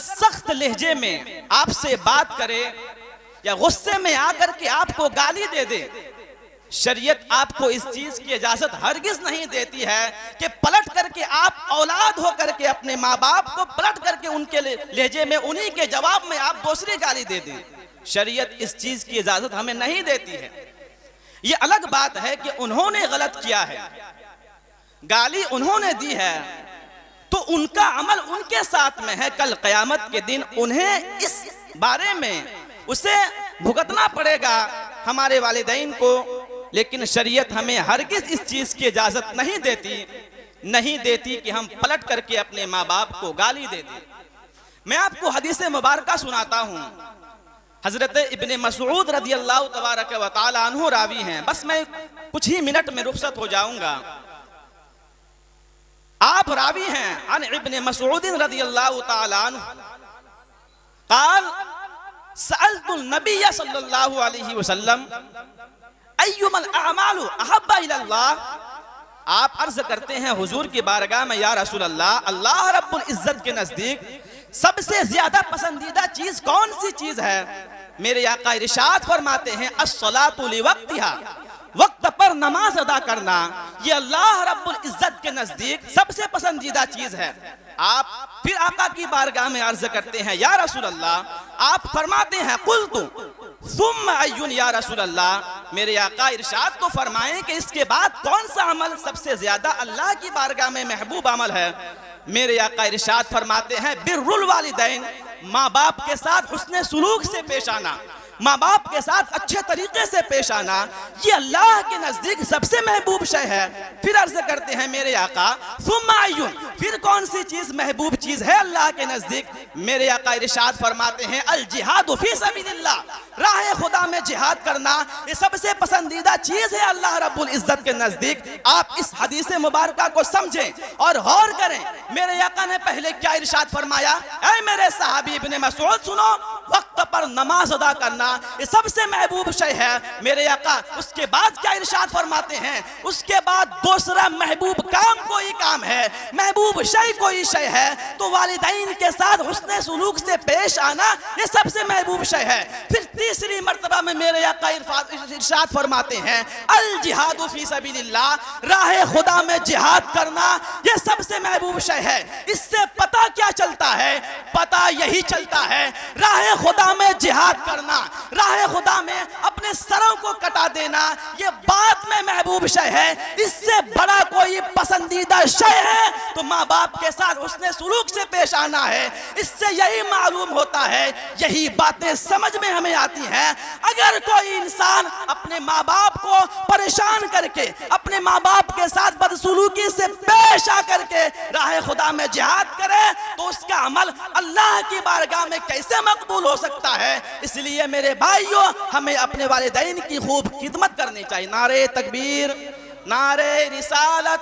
सख्त लहजे में आपसे बात करे या गुस्से में आकर के आपको गाली दे दे, शरीयत आपको इस चीज की इजाजत हरगिज नहीं देती है कि पलट करके आप औलाद हो करके अपने माँ बाप को पलट करके उनके लहजे में उन्हीं के जवाब में आप दूसरी गाली दे दें। शरीयत इस चीज की इजाजत हमें नहीं देती है। ये अलग बात है कि उन्होंने गलत किया है, गाली उन्होंने दी है, तो उनका अमल उनके साथ में है। कल क़यामत के दिन उन्हें इस बारे में उसे भुगतना पड़ेगा, हमारे वालिदैन को। लेकिन शरीयत हमें हरगिज इस चीज की इजाजत नहीं देती कि हम पलट करके अपने माँ बाप को गाली दे दें। मैं आपको हदीस मुबारका सुनाता हूँ। हजरत इब्ने मसऊद रज़ी अल्लाह तबारक व तआला अन्हु रावी हैं। बस मैं कुछ ही मिनट में रुखसत हो जाऊंगा। आप रावी हैं अन इब्ने मसऊद रज़ी अल्लाह तआला अन्हु क़ाल सअल्तु नबिय सल्लल्लाहु अलैहि वसल्लम अय्युमल अअमालु अहब्बा इलल्लाह। आप अर्ज करते हैं हुजूर की बारगाह में, या रसूल अल्लाह, अल्लाह रब्बुल इज्जत के नजदीक सबसे ज्यादा पसंदीदा चीज कौन सी चीज है? मेरे आका इरशाद फरमाते हैं अस्सलातु लिवक्तिहा, वक्त पर नमाज अदा करना ये अल्लाह रब्बुल इज्जत के नजदीक सबसे पसंदीदा चीज है। आप फिर आका की बारगाह में अर्ज करते हैं, या रसूल अल्लाह, आप फरमाते हैं कुल्तु सुम्मा अय्युन या रसूल अल्लाह, मेरे आका इरशाद तो फरमाएं कि इसके बाद कौन सा अमल सबसे ज्यादा अल्लाह की बारगाह में महबूब अमल है? मेरे आका इरशाद फरमाते हैं बिर्रुल वालिदैन, माँ बाप के साथ हुस्ने सुलूक से पेश आना, माँ बाप के साथ अच्छे तरीके से पेश आना, ये अल्लाह के नजदीक सबसे महबूब शय है। फिर अर्ज करते हैं मेरे आका सुम्मा अय्युन, फिर कौन सी चीज महबूब चीज है अल्लाह के नजदीक? मेरे आका इरशाद फरमाते हैं अल जिहादु फी सबीलिल्लाह, राह खुदा में जिहाद करना ये सबसे पसंदीदा चीज है अल्लाह रब्बुल इज्जत के नजदीक। आप इस हदीस मुबारका को समझें और गौर करें। मेरे आका ने पहले क्या इरशाद फरमाया? ऐ मेरे सहाबी इब्ने मसऊद सुनो, वक्त पर नमाज अदा करना ये सबसे महबूब शय है मेरे आका। उसके बाद क्या इरशाद फरमाते हैं? उसके बाद दूसरा महबूब काम कोई काम है, महबूब शय कोई शय है तो वालिदैन के साथ हुस्ने सुलूक से पेश आना ये सबसे महबूब शय है। फिर तीसरी मर्तबा में मेरे आका इरशाद फरमाते हैं अल जिहादु फी सबीलिल्लाह, राह खुदा में जिहाद करना ये सबसे महबूब शय है। इससे पता क्या चलता है? पता यही चलता है राह खुदा में जिहाद करना, राह खुदा में अपने सरों को कटा देना ये बाद में महबूब शय है। इससे बड़ा कोई पसंदीदा शय है तो माँ बाप के साथ उसने सुलूक से पेश आना है। इससे यही मालूम होता है, यही बातें समझ में हमें आती हैं। अगर कोई इंसान अपने माँ बाप को परेशान करके अपने माँ बाप के साथ बदसलूकी से पेश आकर के राह खुदा में जिहाद करे तो उसका अमल अल्लाह की बारगाह में कैसे मकबूल हो सकता है? इसलिए मेरे भाइयों हमें अपने वालिदैन की खूब खिदमत करनी चाहिए। नारे तकबीर, नारे रिसालत,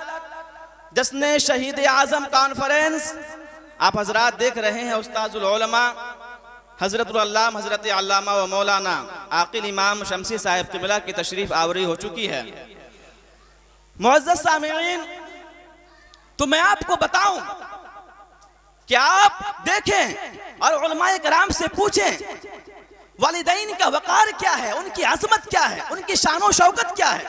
जश्न शहीद आजम कॉन्फ्रेंस। आप हजरात देख रहे हैं उस्ताजुल उलमा हजरतुल अल्लाम हजरत अल्लामा व मौलाना आकिल इमाम शमसी साहिब क़िबला की तशरीफ आवरी हो चुकी है। मुअज़्ज़ज़ सामिईन, तो मैं आपको बताऊं कि आप देखें और उलमाए किराम से पूछें वालिदैन का वकार क्या है, उनकी अज़मत क्या है, उनकी शान व शौकत क्या है,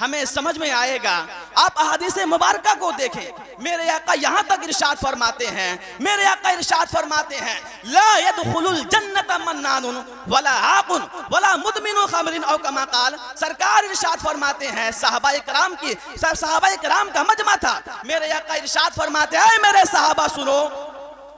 हमें समझ में आएगा। आप अहादीस मुबारका को देखें। मेरे आका यहाँ तक इरशाद फरमाते हैं, मेरे आका इरशाद फरमाते हैं ला यदखुलुल जन्नत मन्नानुन वला आकुन वला मुदमिनु खमरिन औ कमा क़ाल। सरकार इरशाद फरमाते हैं, सहाबाए किराम का मजमा था। मेरे आका इरशाद फरमाते हैं मेरे सहाबा सुनो,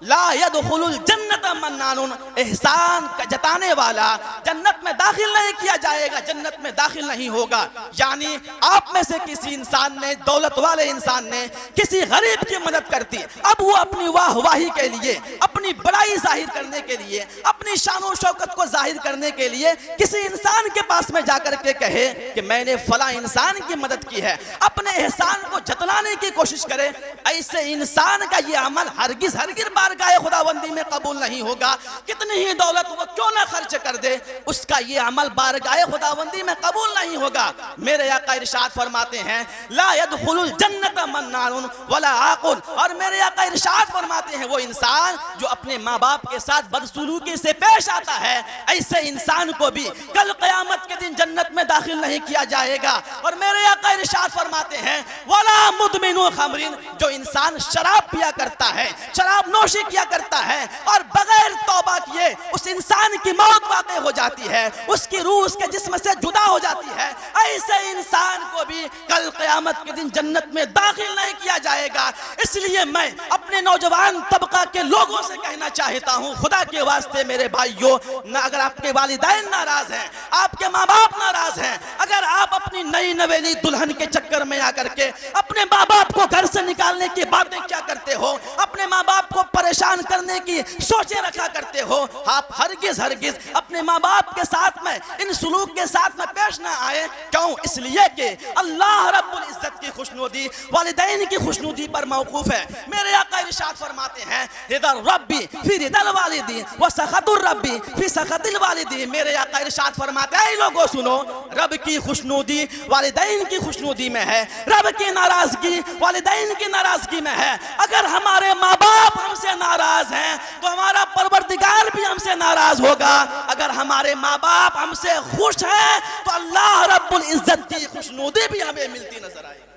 ला यदखुलुल जन्नत मन्नानुन, एहसान का जताने वाला जन्नत में दाखिल नहीं किया जाएगा, जन्नत में दाखिल नहीं होगा। यानी आप में से किसी इंसान ने, दौलत वाले इंसान ने किसी गरीब की मदद कर दी, अब वो अपनी वाहवाही के लिए, अपनी बड़ाई जाहिर करने के लिए, अपनी शान और शौकत को जाहिर करने के लिए किसी इंसान के पास में जाकर के कहे कि मैंने फला इंसान की मदद की है, अपने एहसान को जतलाने की कोशिश करे, ऐसे इंसान का ये अमल हरगिज हरगिज बार बारगाह खुदाबंदी में कबूल नहीं होगा, कितनी ही दौलत वो क्यों ना खर्च कर दे, उसका ये अमल बारगाह खुदाबंदी में कबूल नहीं होगा। मेरे आका इरशाद फरमाते हैं ला यदखुलुल जन्नत मन्नानुन वला आकुल, और मेरे आका इरशाद फरमाते हैं वो इंसान जो अपने माँ बाप के साथ बदसलूकी से पेश आता है, ऐसे इंसान को भी कल क़यामत के दिन जन्नत में दाखिल नहीं किया जाएगा। और मेरे आका इरशाद फरमाते हैं वला मुदमिनु खमरिन, जो इंसान शराब पिया करता है, शराब नोशी किया करता है और बगैर तौबा किए उस इंसान की मौत वाक़ई हो जाती है, उसकी रूह उसके जिस्म से जुदा हो जाती है, ऐसे इंसान को भी कल क़यामत के दिन जन्नत में दाखिल नहीं किया जाएगा। इसलिए मैं अपने नौजवान तबका के लोगों से कहना चाहता हूँ, खुदा के वास्ते मेरे भाइयों, अगर आपके वालिदैन नाराज हैं, आपके माँ बाप नाराज हैं, अगर आप अपनी नई नवेली दुल्हन के चक्कर में आकर के अपने माँ बाप को घर से निकालने की बातें क्या करते हो, अपने माँ बाप को परेशान करने की सोचे रखा करते हो, आप हरगिज हरगिज अपने माँ बाप के साथ में इन सुलूक के साथ में पेश ना आए। क्यों? इसलिए कि अल्लाह रब्बुल इज्जत की खुशनुदी वालिदैन की खुशनुदी पर मौकूफ है। मेरे आका इरशाद फरमाते हैं रिदल रब्बी फी रिदल वालिदी व सखतुर रब्बी फी सखतिल वालिदी। मेरे आका इरशाद फरमाते हैं लोगों सुनो, रब की खुशनुदी वालिदैन की खुशनुदी में है, रब की नाराजगी वालिदैन की नाराजगी में है। अगर हमारे माँ बाप हमसे नाराज हैं तो हमारा परवरदिगार भी हमसे नाराज होगा। अगर हमारे माँ बाप हमसे खुश हैं तो अल्लाह रब्बुल इज्जत की खुशनुदी भी हमें मिलती नजर आएगी।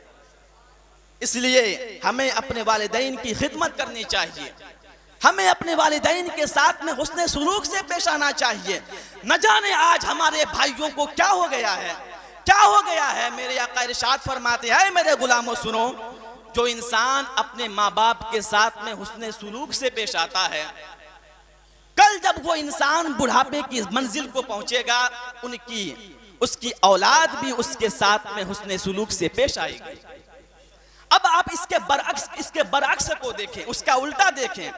इसलिए हमें अपने वालिदैन की खिदमत करनी चाहिए, हमें अपने वालिदैन के साथ में हुस्ने सुलूक से पेश आना चाहिए। न जाने आज हमारे भाइयों को क्या हो गया है, क्या हो गया है। मेरे आका इरशाद फरमाते हैं मेरे गुलामों सुनो, जो इंसान अपने माँ बाप के साथ में हुस्ने सुलूक से पेश आता है, कल जब वो इंसान बुढ़ापे की मंजिल को पहुंचेगा, उसकी औलाद भी उसके साथ में हुस्ने सुलूक से पेश आएगी। अब आप इसके बरअक्स को देखें, उसका उल्टा देखें,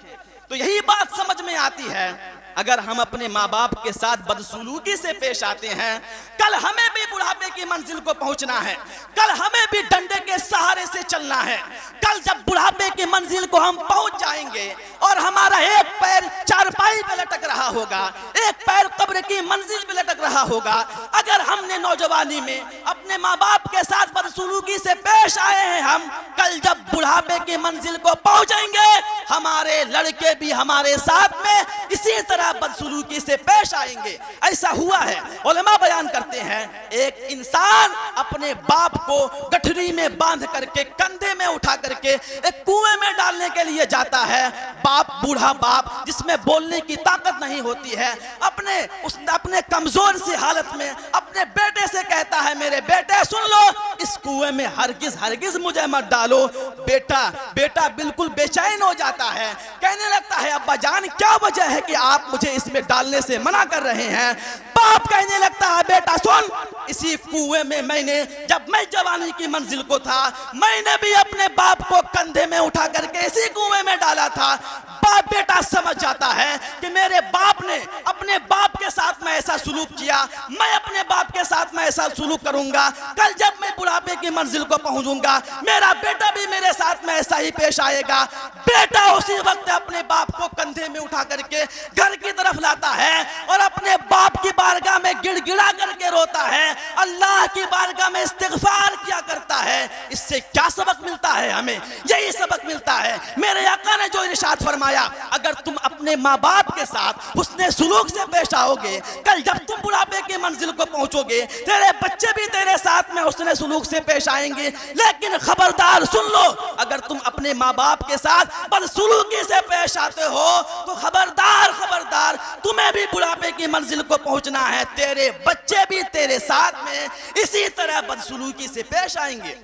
तो यही बात समझ में आती है। अगर हम अपने माँ बाप के साथ बदसलूकी से पेश आते हैं, कल हमें भी बुढ़ापे की मंजिल को पहुंचना है, कल हमें भी डंडे के सहारे से चलना है। कल जब बुढ़ापे की मंजिल को हम पहुंच जाएंगे और हमारा एक पैर चारपाई पे लटक रहा होगा, एक पैर कब्र की मंजिल पे लटक रहा होगा, अगर हमने नौजवानी में अपने माँ बाप के साथ बदसलूकी से पेश आए हैं, हम कल जब बुढ़ापे की मंजिल को पहुंचेंगे, हमारे लड़के भी हमारे साथ में इसी तरह बदसलूकी से पेश आएंगे। ऐसा हुआ है, उलमा बयान करते हैं, एक इंसान अपने बाप को गठरी में बांध करके कंधे में उठा करके एक कुएं में डालने के लिए जाता है। बाप, बूढ़ा बाप जिसमें बोलने की ताकत नहीं होती है, अपने कमजोर सी हालत में अपने बेटे से कहता है मेरे बेटे सुन लो, इस कुएं में हरगिज मुझे मत डालो। बेटा बिल्कुल बेचैन हो जाता है, कहने लगता है अब्बा जान क्या वजह है कि आप मुझे इसमें डालने से मना कर रहे हैं। बाप कहने लगता है बेटा सुन, इसी कुएं में जब मैं जवानी की मंजिल को था, मैंने भी अपने बाप को कंधे में उठा करके इसी कुएं में डाला था। बाप बेटा समझ जाता है कि मेरे बाप ने अपने बाप के साथ में ऐसा सुलूक किया, मैं अपने बाप के साथ में ऐसा सुलूक करूंगा। कल जब मैं बुढ़ापे की मंजिल को पहुंचूंगा, मेरा बेटा भी मेरे साथ में ऐसा ही पेश आएगा। बेटा उसी वक्त अपने बाप को कंधे में उठा करके घर की तरफ लाता है और अपने बाप की बारगाह में गिड़गिड़ा करके रोता है, अल्लाह की बारगाह में इस्तिग़फ़ार किया करता है। इससे क्या सबक मिलता है हमें? यही सबक मिलता है। मेरे आका ने जो इरशाद फरमाया, अगर तुम अपने माँ बाप के साथ हुस्ने सुलूक से पेश आओगे, कल जब तुम बुढ़ापे की मंजिल को पहुंचोगे, तेरे बच्चे भी तेरे साथ में हुस्ने सुलूक से पेश आएंगे। लेकिन खबरदार सुन लो, अगर तुम अपने माँ बाप के साथ बदसलूकी से पेश आते हो तो खबरदार तुम्हें भी बुढ़ापे की मंजिल को पहुंचना है, तेरे बच्चे भी तेरे साथ में इसी तरह बदसलूकी से पेश आएंगे,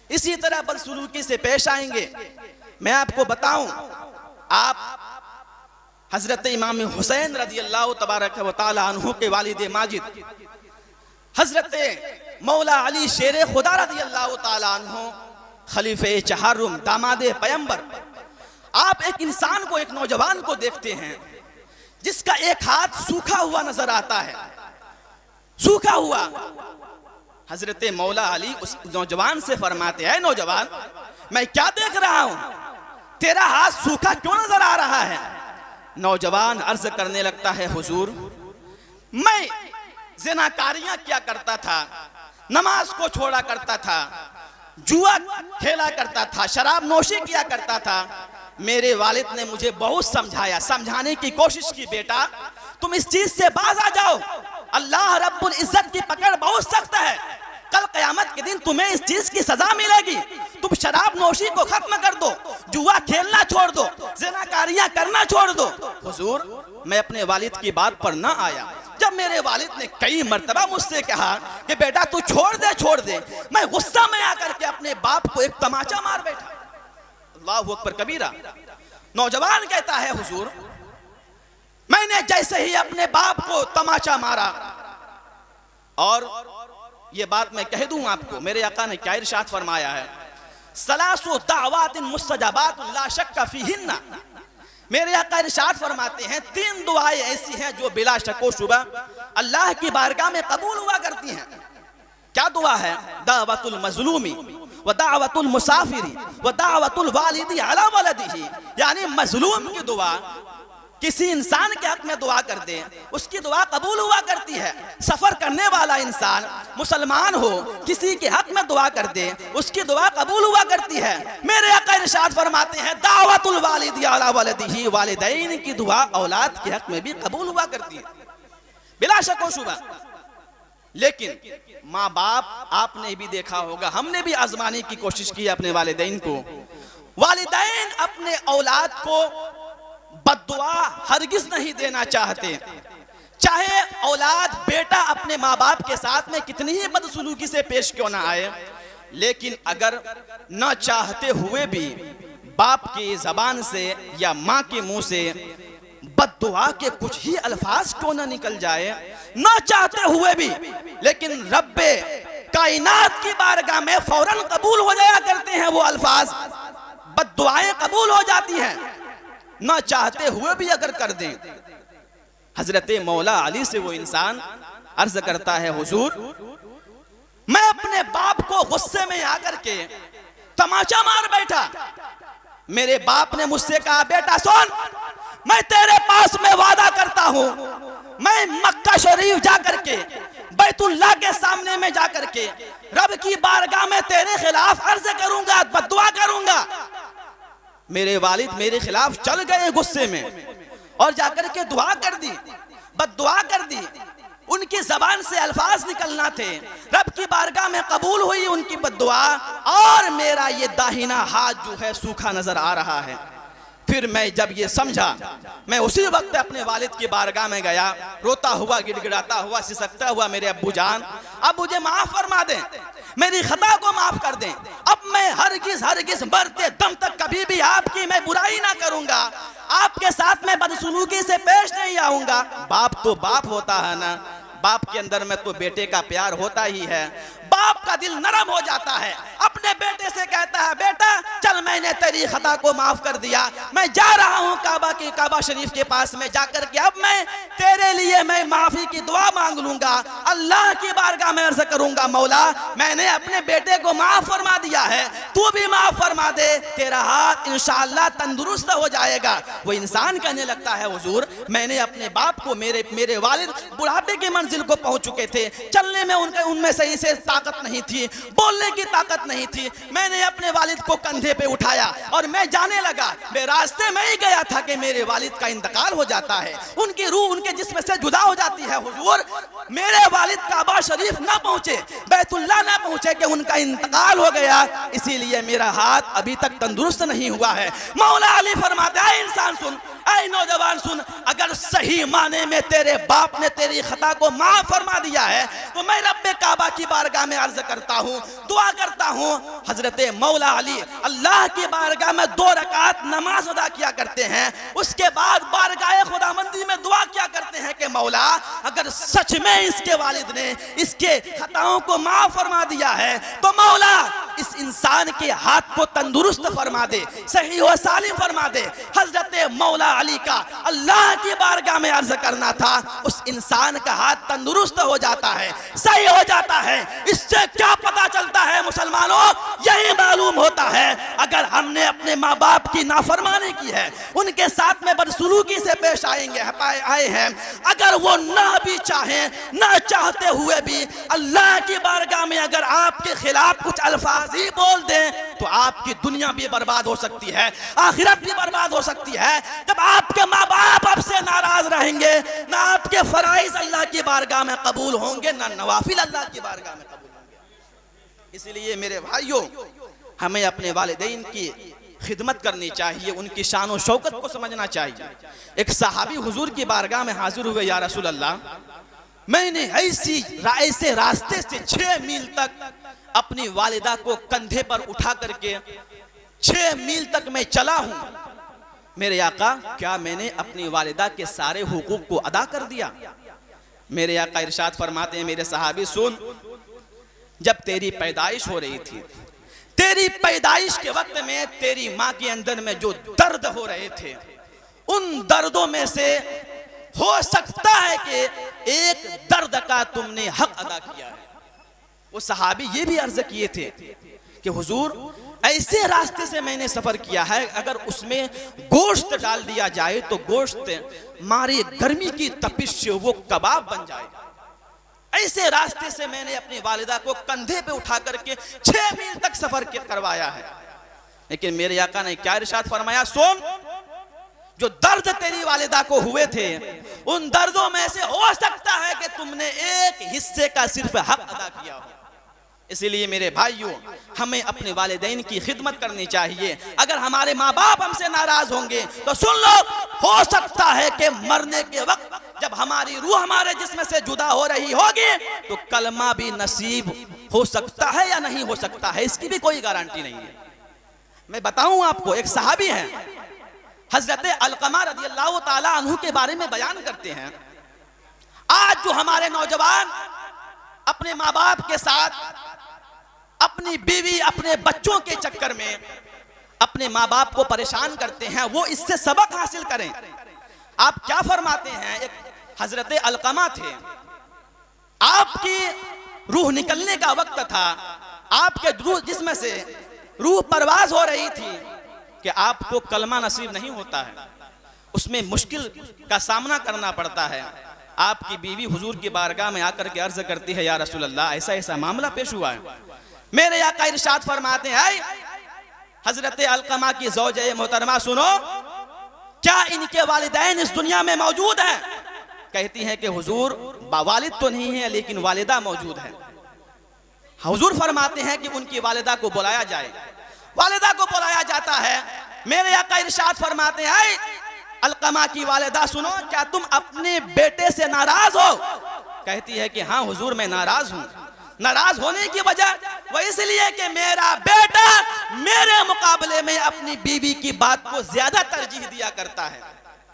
इसी तरह बदसलूकी से पेश आएंगे। मैं आपको बताऊं, आप हजरत इमाम हुसैन रज़ियल्लाहु तबारक व तआला अन्हु के वालिद माजिद हजरत मौला अली शेर खुदा रज़ियल्लाहु तआला अन्हु खलीफे चहारुम दामादे पैगंबर, आप एक इंसान को, एक नौजवान को देखते हैं जिसका एक हाथ सूखा हुआ नजर आता है, सूखा हुआ। हजरत मौला अली उस नौजवान से फरमाते हैं, नौजवान मैं क्या देख रहा हूं? तेरा हाथ सूखा क्यों नजर आ रहा है? नौजवान अर्ज करने लगता है, हुजूर मैं ज़िनाकारियां किया करता था, नमाज को छोड़ा करता था, जुआ खेला करता था, शराब नोशी किया करता था। मेरे वालिद ने मुझे बहुत समझाया, समझाने की कोशिश की, बेटा तुम इस चीज से बाज आ जाओ, अल्लाह रब्बुल इज्जत की पकड़ बहुत सख्त है, कल क़यामत के दिन तुम्हें इस चीज की सजा मिलेगी। तुम शराब नोशी को खत्म कर दो, जुआ खेलना छोड़ दो, ज़िनाकारियां करना छोड़ दो। हुजूर मैं अपने वालिद की बात पर ना आया। जब मेरे वालिद ने कई मर्तबा मुझसे कहा कि बेटा तू छोड़ दे, मैं गुस्सा में आकर के अपने बाप को एक तमाचा मार बैठा। अल्लाहु अकबर कबीरा। नौजवान कहता है, हुजूर मैंने जैसे ही अपने बाप को तमाचा मारा, और ये बात मैं कह दूं आपको, मेरे आका ने क्या इरशाद फरमाया है, सलासु दावातिन मुस्तजाबातुन ला शक्का फीहिन्ना। मेरे आका इरशाद फरमाते हैं 3 दुआएं ऐसी हैं जो बिला शक व शुबा अल्लाह की बारगाह में कबूल हुआ करती हैं। क्या दुआ है? दावतुल मजलूमी व दावतुल मुसाफिरी व दावतुल वालिदी अला वलदिही। यानी मजलूम की दुआ, किसी इंसान के हक में दुआ कर दे, उसकी दुआ कबूल हुआ करती है। सफर करने वाला इंसान मुसलमान हो, किसी के हक में दुआ कर दे, उसकी दुआ कबूल हुआ करती है। मेरे आका इरशाद फरमाते हैं दावतुल वालिदी अला वलदिही, वालिदैन की दुआ औलाद के हक में भी कबूल हुआ करती है बिला शक व शुबा। लेकिन माँ बाप, आपने भी देखा होगा, हमने भी आजमाने की कोशिश की अपने वालिदैन को। वालिदैन अपने औलाद को बद्दुआ हरगिज नहीं देना चाहते, चाहे औलाद बेटा अपने माँ बाप के साथ में कितनी ही बदसलूकी से पेश क्यों ना आए। लेकिन अगर न चाहते हुए भी बाप की जबान से या माँ के मुंह से बद्दुआ के कुछ ही अल्फाज क्यों ना निकल जाए, न चाहते हुए भी, लेकिन रब्बे कायनात की बारगाह में फौरन कबूल हो जाया करते हैं वो अल्फाज, बद्दुआएं कबूल हो जाती हैं, न चाहते हुए भी अगर कर दें। हजरत मौला अली से वो इंसान अर्ज करता है, हुजूर मैं अपने बाप को गुस्से में आकर के तमाचा मार बैठा। मेरे बाप ने मुझसे कहा, बेटा सुन, मैं तेरे पास में वादा करता हूं, मैं मक्का शरीफ जाकर के बैतुल्लाह के सामने में जाकर के रब की बारगाह में तेरे खिलाफ अर्ज करूंगा, बद्दुआ करूंगा। मेरे वालिद मेरे खिलाफ चल गए गुस्से में और जाकर के दुआ कर दी, बद्दुआ कर दी। उनकी जबान से अल्फाज निकलना थे, रब की बारगाह में कबूल हुई उनकी बद्दुआ, और मेरा ये दाहिना हाथ जो है सूखा नजर आ रहा है। फिर मैं जब ये समझा, मैं उसी वक्त अपने वालिद की बारगाह में गया, रोता हुआ, गिड़गिड़ाता हुआ, सिसकता हुआ, मेरे अब्बू जान अब मुझे माफ फरमा दें, मेरी खता को माफ कर दें, अब मैं हरगिज मरते दम तक कभी भी आपकी मैं बुराई ना करूंगा, आपके साथ में बदसलूकी से पेश नहीं आऊंगा। बाप तो बाप होता है ना, बाप के अंदर में तो बेटे का प्यार होता ही है। बाप का दिल नरम हो जाता है, अपने बेटे से कहता है, बेटा चल मैंने तेरी खता को माफ कर दिया, मैं जा रहा हूँ काबा शरीफ के पास में जाकर के अब मैं तेरे लिए मैं माफी की दुआ मांग लूंगा, अल्लाह की बारगाह में अर्ज करूंगा, मौला मैंने अपने बेटे को माफ फरमा दिया है, तू भी माफ फरमा दे, तेरा हाथ इंशाअल्लाह तंदुरुस्त हो जाएगा। वो इंसान कहने लगता है, हुजूर मैंने अपने बाप को, मेरे वालिद बुढ़ापे की मंजिल को पहुंच चुके थे, चलने में उनमें सही से ताकत नहीं थी, बोलने की ताकत नहीं थी, मैंने अपने वालिद को कंधे पे उठाया और मैं जाने लगा। मैं रास्ते में ही गया था कि मेरे वालिद का इंतकाल हो जाता है, उनकी रूह उनके जिस्म से जुदा हो जाती है। हुजूर मेरे वालिद काबा शरीफ ना पहुंचे, बैतुल्लाह ना पहुंचे कि उनका इंतकाल हो गया, इसीलिए मेरा हाथ अभी तक तंदुरुस्त नहीं हुआ है। मौला अली फरमाते हैं, इंसान सुन, ऐ नौजवान सुन, अगर सही माने में तेरे बाप ने तेरी खता को माफ फरमा दिया है तो मैं रब्बे काबा की बारगाह में अर्ज करता हूँ, दुआ करता हूँ। हजरत मौला अली अल्लाह की बारगाह में 2 रकात नमाज अदा किया करते हैं, उसके बाद बारगाह खुदाबंदी में दुआ किया करते हैं कि मौला अगर सच में इसके वालिद ने इसके खताओं को माफ फरमा दिया है तो मौला इस इंसान के हाथ को तंदुरुस्त फरमा दे, सही व सालिम फरमा दे। हजरत मौला अली का अल्लाह की बारगाह में अर्ज करना था, उस इंसान का हाथ तंदुरुस्त हो जाता है, सही हो जाता है। इससे क्या पता चलता है मुसलमानों? यही मालूम होता है अगर हमने अपने माँ बाप की नाफरमानी की है, उनके साथ में बदसलूकी से पेश आए हैं, अगर वो ना भी चाहें, ना चाहते हुए भी अल्लाह की बारगाह में अगर आपके खिलाफ कुछ अल्फाज ही बोल दें तो आपकी दुनिया भी बर्बाद हो सकती है, आखिरत भी बर्बाद हो सकती है। जब आपके माँ बाप आपसे नाराज रहेंगे, ना आपके फराइज अल्लाह की बारगाह में कबूल होंगे, ना नवाफिल अल्लाह की बारगाह में कबूल होंगे। इसलिए मेरे भाइयों, हमें अपने वालिदैन की खिदमत करनी चाहिए, उनकी शान और शौकत को समझना चाहिए। एक सहाबी हुजूर की बारगाह में हाजिर हुए, या रसूल अल्लाह, मैंने ऐसे रास्ते से 6 मील तक अपनी वालिदा को कंधे पर उठा करके 6 मील तक मैं चला हूं, मेरे आका क्या मैंने अपनी वालिदा के सारे हुकूक को अदा कर दिया? मेरे आका इरशाद फरमाते हैं, मेरे सहाबी सुन, जब तेरी पैदाइश हो रही थी, तेरी पैदाइश के वक्त में तेरी माँ के अंदर में जो दर्द हो रहे थे, उन दर्दों में से हो सकता है कि एक दर्द का तुमने हक अदा किया है। वो सहाबी ये भी अर्ज किए थे कि हुजूर ऐसे रास्ते से मैंने सफर किया है, अगर उसमें गोश्त डाल दिया जाए तो गोश्त मारे गर्मी की तपिश से वो कबाब बन जाएगा। ऐसे रास्ते से मैंने अपनी वालिदा को कंधे पे उठा करके 6 मील तक सफर करवाया है। लेकिन मेरे आका ने क्या इरशाद फरमाया, सुन, जो दर्द तेरी वालिदा को हुए थे, उन दर्दों में से हो सकता है कि तुमने एक हिस्से का सिर्फ हक अदा किया हो। इसलिए मेरे भाइयों, हमें अपने वालिदैन की खिदमत करनी चाहिए। अगर हमारे माँ बाप हमसे नाराज होंगे तो सुन लो, हो सकता है कि मरने के वक्त जब हमारी रूह हमारे जिस्म से जुदा हो रही होगी तो कलमा भी नसीब हो सकता है या नहीं हो सकता है, इसकी भी कोई गारंटी नहीं है। मैं बताऊं आपको, एक सहाबी हैं हजरत अलकमा रदियल्लाहु ताला अन्हु के बारे में बयान करते हैं। आज जो हमारे नौजवान अपने माँ बाप के साथ, अपनी बीवी, अपने बच्चों के चक्कर में अपने माँ बाप को परेशान करते हैं, वो इससे सबक हासिल करें। आप क्या फरमाते हैं, एक हजरत अलकमा थे, आपकी रूह निकलने का वक्त था, आपके रूह जिसमें से रूह परवाज हो रही थी कि आपको कलमा नसीब नहीं होता है, उसमें मुश्किल का सामना करना पड़ता है। आपकी बीवी हुजूर की बारगाह में आकर के अर्ज करती है, या रसूल अल्लाह ऐसा ऐसा मामला पेश हुआ है। मेरे आका इरशाद फरमाते हैं, हजरत अलकमा की ज़ौजे मोहतरमा सुनो, क्या इनके वालिदैन इस दुनिया में मौजूद हैं? कहती हैं कि हुजूर वालिद तो नहीं है लेकिन वालिदा मौजूद है। हुजूर फरमाते हैं कि उनकी वालिदा को बुलाया जाए। वालिदा को बुलाया जाता है। मेरे आका इरशाद फरमाते हैं, अलकमा की वालिदा सुनो, क्या तुम अपने बेटे से नाराज हो? कहती है कि हाँ हुजूर मैं नाराज हूँ। नाराज होने की वजह वो इसलिए कि मेरा बेटा मेरे मुकाबले में अपनी बीवी की बात को ज्यादा तरजीह दिया करता है,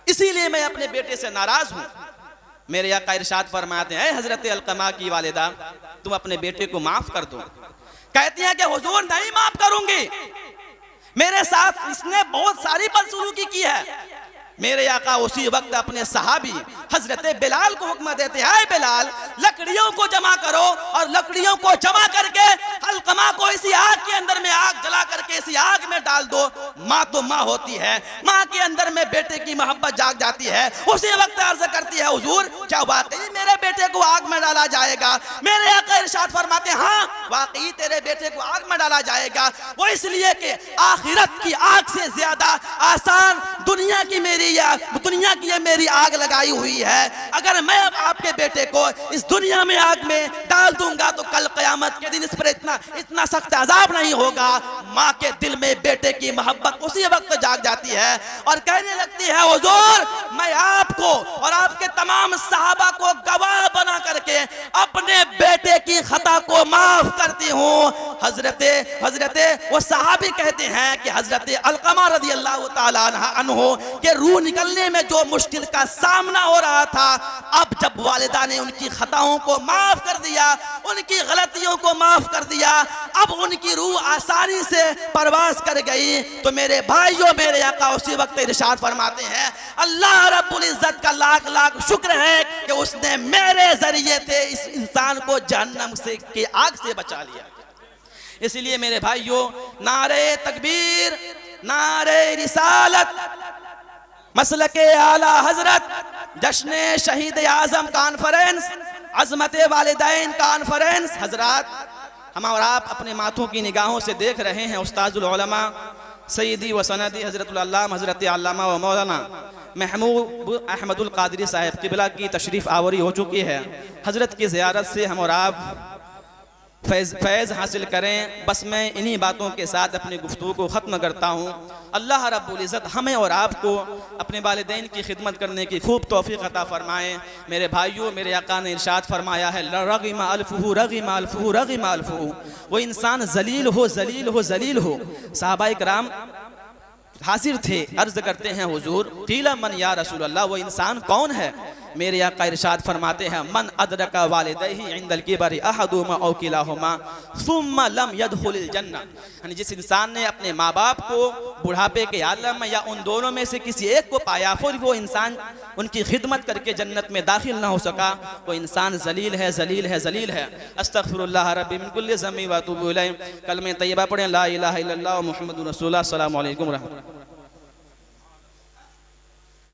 इसीलिए मैं अपने बेटे से नाराज हूँ। मेरे आका इरशाद फरमाते हैं, हजरत अलकमा की वालिदा तुम अपने बेटे को माफ कर दो। कहती है कि हुजूर नहीं माफ करूंगी, मेरे साथ इसने बहुत सारी बदसलूकी की है। मेरे आका उसी वक्त अपने सहाबी हजरत बिलाल को हुक्म देते हैं, बिलाल लकड़ियों को जमा करो और लकड़ियों को जमा करके अलकमा को इसी आग के अंदर में आग जला करके इसी आग में डाल दो। माँ तो माँ होती है, माँ के अंदर में बेटे की मोहब्बत जाग जाती है। उसी वक्त अर्ज करती है, हुजूर क्या वाकई मेरे बेटे को आग में डाला जाएगा? मेरे आका इरशाद फरमाते हैं, हाँ वाकई तेरे बेटे को आग में डाला जाएगा। वो इसलिए कि आखिरत की आग से ज्यादा आसान दुनिया की मेरी आग लगाई हुई है। अगर मैं आपके बेटे को इस दुनिया में आग में डाल दूंगा तो कल क़यामत के दिन इस पर इतना सख्त अजाब नहीं होगा। माँ के दिल में बेटे की मोहब्बत उसी वक्त जाग जाती है और कहने लगती है, हुजूर मैं आपको और आपके तमाम सहाबा को गवाह बना करके अपने बेटे की खता को माफ करती हूँ। हजरते वो सहाबी कहते हैं कि हजरत अलकमा रज़ियल्लाहु ताला अन्हु के रूह निकलने में जो मुश्किल का सामना हो रहा था, अब जब वालिदा ने उनकी खताओं को माफ कर दिया, उनकी गलतियों को माफ कर दिया, अब उनकी रूह आसानी से परवास कर गई। तो मेरे भाइयों, मेरे आका उसी वक्त इरशाद फरमाते हैं, अल्लाह रब्बुल इज्जत का लाख लाख शुक्र है कि उसने मेरे जरिए से इस इंसान को जहन्नम से की आग से बचा लिया। इसलिए मेरे भाइयों, नारे तकबीर, नारे रिसालत, मसलके आला हजरत, जश्न शहीद आजम कॉन्फ्रेंस, अजमत वालिदैन कॉन्फ्रेंस, हजरात हम और आप अपने माथों की निगाहों से देख रहे हैं उस्ताजुल उलमा सैयदी व सनदी हजरतुल अल्लामा हजरत अल्लामा व मौलाना महमूद अहमदुल कादरी साहब क़िबला की तशरीफ़ आवरी हो चुकी है। हजरत की ज़ियारत से हम और आप फैज़ हासिल करें। बस मैं इन्हीं बातों के साथ अपनी गुफ्तगू को ख़त्म करता हूँ। अल्लाह रब्बुल इज़्ज़त हमें और आपको अपने वालिदैन की खिदमत करने की खूब तौफ़ीक़ अता फ़रमाएँ। मेरे भाइयों, मेरे आका ने इरशाद फरमाया है, रग़िमा अल्फ़ुहु रग़िमा अल्फ़ुहु रग़िमा अल्फ़ुहु, वो इंसान ज़लील हो ज़लील हो ज़लील हो। सहाबाए किराम हाजिर थे, अर्ज़ करते हैं हुज़ूर, क़ीला मन या रसूल अल्लाह, वो इंसान कौन है? मेरे आका इरशाद फरमाते हैं, मन अदरका वालिदैहि इंदल किबरि अहदुहुमा औ किलाहुमा सुम्मा लम यदखुलिल जन्नह, यानी जिस इंसान ने अपने माँ बाप को बुढ़ापे के आलम में या उन दोनों में से किसी एक को पाया, फिर वो इंसान उनकी खिदमत करके जन्नत में दाखिल ना हो सका, वो इंसान जलील है, जलील है, जलील है। अस्तगफिरुल्लाह रब्बी मिन कुल्लि ज़म्बि व अतूबु इलैह। कलमे तैयबा पढ़ें, ला इलाहा इल्लल्लाह मुहम्मदुर रसूलुल्लाह। अस्सलामु अलैकुम व रहमतुल्लाह।